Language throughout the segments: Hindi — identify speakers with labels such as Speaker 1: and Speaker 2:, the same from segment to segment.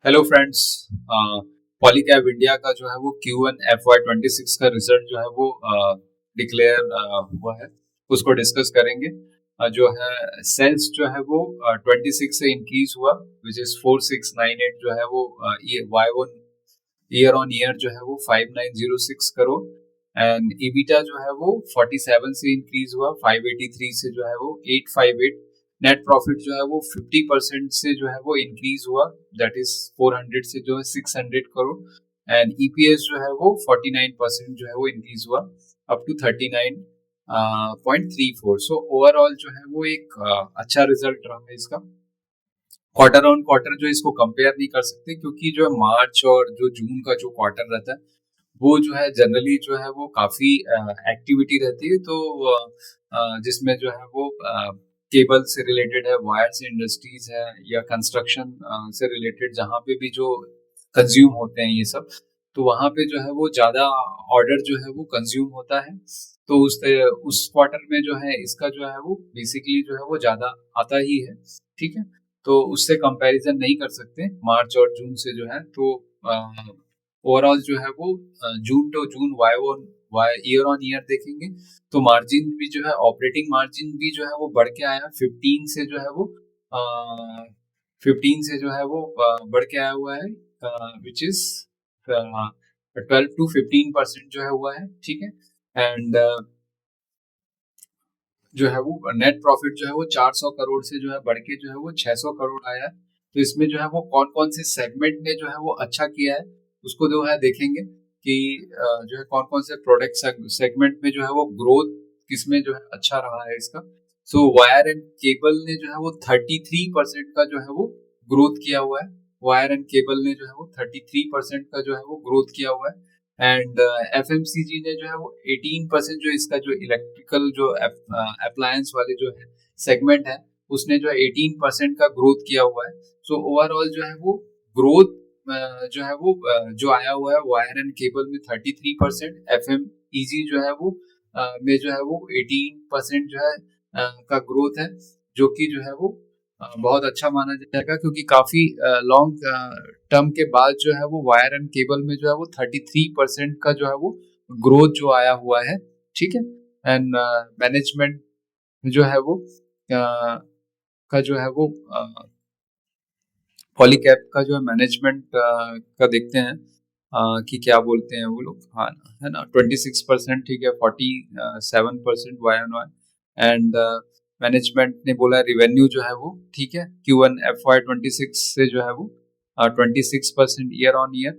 Speaker 1: Hello friends. पॉलीकैब इंडिया का जो है वो Q1 FY 26 का रिजल्ट जो है वो डिक्लेयर हुआ है, उसको डिस्कस करेंगे। जो है सेल्स जो है वो 26 से इंक्रीज हुआ, विच इज 4698 जो है वो ईयर ऑन ईयर जो है वो 5906 करोड़। एंड ईबिटा जो है वो 47 से इंक्रीज हुआ, 583 से जो है वो 858। नेट प्रॉफिट जो है वो 50% से जो है वो इंक्रीज हुआ, दैट इज 400 से जो है 600 करोड़। एंड ईपीएस जो है वो 49% जो है वो इंक्रीज हुआ अप टू 39.34। सो ओवरऑल जो है वो एक अच्छा रिजल्ट रहा है इसका। क्वार्टर ऑन क्वार्टर जो इसको कंपेयर नहीं कर सकते, क्योंकि जो है मार्च और जो जून का जो क्वार्टर रहता है वो जो है जनरली जो है वो काफी एक्टिविटी रहती है। तो जिसमें जो है वो केबल से रिलेटेड है, वायर से इंडस्ट्रीज है, या कंस्ट्रक्शन से रिलेटेड जहाँ पे भी जो कंज्यूम होते हैं ये सब, तो वहाँ पे जो है वो ज्यादा ऑर्डर जो है वो कंज्यूम होता है। तो उस क्वार्टर में जो है इसका जो है वो बेसिकली जो है वो ज्यादा आता ही है। ठीक है, तो उससे कंपैरिजन नहीं कर सकते मार्च और जून से जो है। तो ओवरऑल जो है वो June to June Y year on year देखेंगे तो मार्जिन भी जो है, ऑपरेटिंग मार्जिन भी जो है वो बढ़ के आया 15 से जो है वो 15 से जो है वो बढ़ के आया हुआ है, विच इज 12 to 15% जो है हुआ है। ठीक है, एंड जो है वो नेट प्रॉफिट जो है वो 400 करोड़ से जो है बढ़ के जो है वो 600 करोड़ आया है। तो इसमें जो है वो कौन कौन से सेगमेंट ने जो है वो अच्छा किया है उसको जो है देखेंगे कि जो है कौन कौन से प्रोडक्ट सेगमेंट में जो है वो ग्रोथ किसमें जो है अच्छा रहा है इसका। सो वायर एंड केबल ने जो है वो 33% का जो है वो ग्रोथ किया हुआ है। वायर एंड केबल ने जो है वो 33% का जो है वो ग्रोथ किया हुआ है। एंड एफएमसीजी ने जो है वो 18% जो इसका जो इलेक्ट्रिकल जो अप्लायंस वाले जो है सेगमेंट है उसने जो है 18% का ग्रोथ किया हुआ है। सो ओवरऑल जो है वो ग्रोथ जो है वो जो आया हुआ है वायर एंड केबल में 33%, एफएमईजी जो है वो में जो है वो 18% जो है का ग्रोथ है, जो कि जो है वो बहुत अच्छा माना जाएगा, क्योंकि काफी लॉन्ग टर्म के बाद जो है वो वायर एंड केबल में जो है वो 33% का जो है वो ग्रोथ जो आया हुआ है। ठीक है, एंड मैनेजमेंट जो है वो का जो है वो पॉलीकैब का जो है मैनेजमेंट का देखते हैं कि क्या बोलते हैं वो लोग। हाँ, है ना, 26%। ठीक है, 47% Y on Y. And management ने बोला रिवेन्यू जो है वो ठीक है Q1 FY 26 से जो है वो 26% year on year.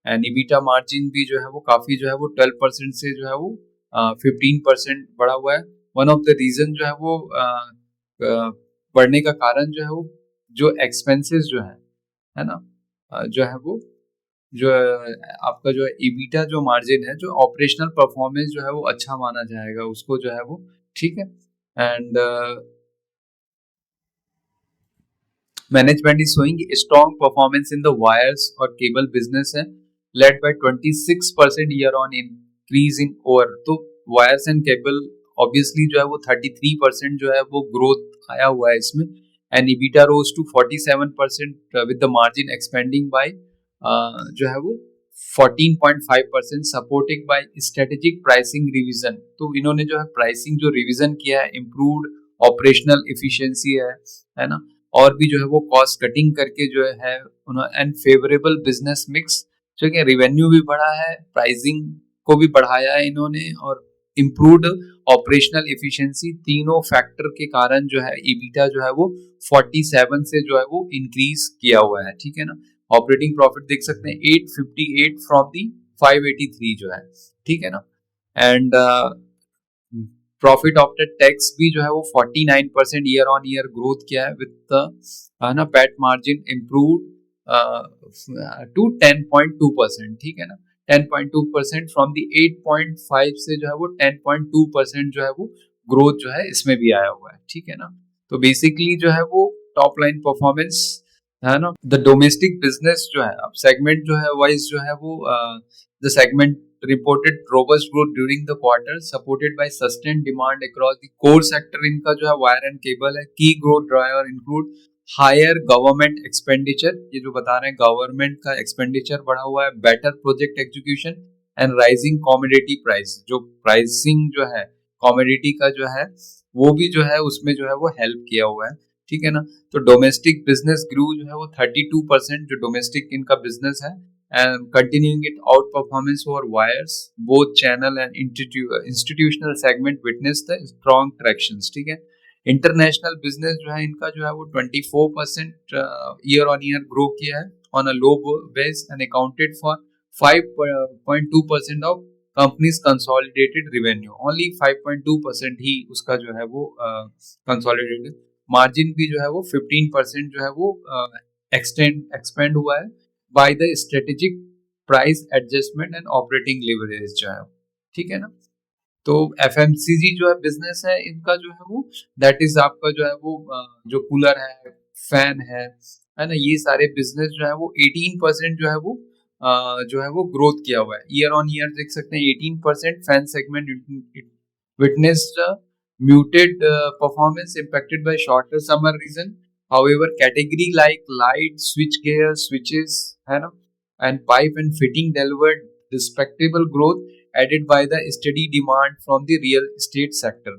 Speaker 1: And EBITDA margin भी जो है वो काफी जो है वो 12% से जो है वो 15% बढ़ा हुआ है। वन ऑफ द रीजन जो है वो बढ़ने का कारण जो है वो जो एक्सपेंसेस जो है ना, जो है वो जो आपका जो है ईबिटा जो मार्जिन है, जो ऑपरेशनल परफॉर्मेंस जो है वो अच्छा माना जाएगा उसको जो है वो। ठीक है, and management is showing strong performance in the wires और केबल बिजनेस है, led by 26% year on increase in over. तो वायर्स एंड केबल ऑब्वियसली जो है वो 33% जो है वो ग्रोथ आया हुआ है इसमें। And EBITDA rose to 47% with the margin expanding by जो है वो 14.5%, supported by strategic pricing revision. तो इन्होंने जो है प्राइसिंग जो रिवीजन किया है, इम्प्रूव्ड ऑपरेशनल इफिशिएंसी है ना, और भी जो है वो कॉस्ट कटिंग करके जो है एंड फेवरेबल बिजनेस मिक्स, जो कि रेवेन्यू भी बढ़ा है, प्राइसिंग को भी बढ़ाया है इन्होंने, और इम्प्रूव्ड ऑपरेशनल इफिशिएंसी, तीनों फैक्टर के कारण जो है ईबिटा जो है वो 47 से जो है वो इंक्रीज किया हुआ है। ठीक है ना, ऑपरेटिंग प्रॉफिट देख सकते हैं 858 फ्रॉम दी 583 जो है। ठीक है ना, एंड प्रॉफिट आफ्टर टैक्स भी जो है वो 49% ईयर ऑन ईयर ग्रोथ किया है, विद ना पैट मार्जिन इम्प्रूव टू 10.2%। ठीक है ना, 10.2% फ्रॉम दी 8.5 से जो है वो 10.2% जो है वो ग्रोथ जो है इसमें भी आया हुआ है। ठीक है ना, तो बेसिकली जो है वो टॉप लाइन परफॉर्मेंस है ना। द डोमेस्टिक बिजनेस जो है अब सेगमेंट जो है वाइज जो है वो the segment reported robust growth during the quarter, supported by sustained demand across the core sector। इनका जो है वायर एंड केबल है। Key growth driver include higher government expenditure, ये जो बता रहे हैं गवर्नमेंट का एक्सपेंडिचर बढ़ा हुआ है, better project execution and rising commodity price, जो प्राइसिंग जो है कॉमोडिटी का जो है वो भी जो है उसमें जो है वो हेल्प किया हुआ है, ठीक है ना। तो डोमेस्टिक बिजनेस ग्रू जो है वो 32% जो डोमेस्टिक इनका बिजनेस है, and continuing it out performance for wires, both channel and institutional segment witness the strong tractions, ठीक है। इंटरनेशनल बिजनेस जो है इनका जो है वो 24% ईयर ऑन ईयर ग्रो किया है on a low base and accounted for 5.2% of companies consolidated revenue. Only 5.2% ही उसका जो है वो कंसोलिडेटेड मार्जिन भी जो है वो 15% जो है वो एक्सपेंड हुआ है by the strategic price adjustment and operating leverage जो है, ठीक है ना। तो एफएमसीजी जो है बिजनेस है इनका जो है वो दैट इज आपका जो है वो जो कूलर है, फैन है ना, ये सारे बिजनेस जो है वो 18% जो है वो जो है वो ग्रोथ किया हुआ है ईयर ऑन ईयर, देख सकते हैं 18%। Fan segment witnessed muted performance impacted by shorter summer season. However, category like light, switch gear, switches, है ना, and pipe and fitting delivered respectable growth added by the steady demand from the real estate sector.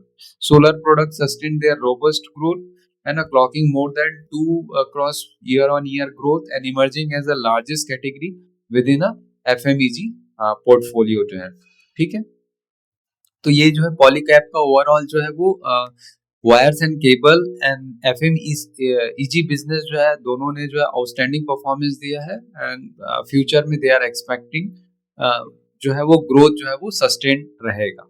Speaker 1: Solar products sustained their robust growth and are clocking more than 2 across year-on-year growth and emerging as the largest category within a FMEG portfolio जो है, ठीक है। तो ये जो है पॉलीकैब का ओवरऑल जो है वो wires and cable and FM easy business जो है दोनों ने जो है आउटस्टैंडिंग परफॉर्मेंस दिया है, एंड फ्यूचर में दे आर एक्सपेक्टिंग जो है वो ग्रोथ जो है वो सस्टेन रहेगा।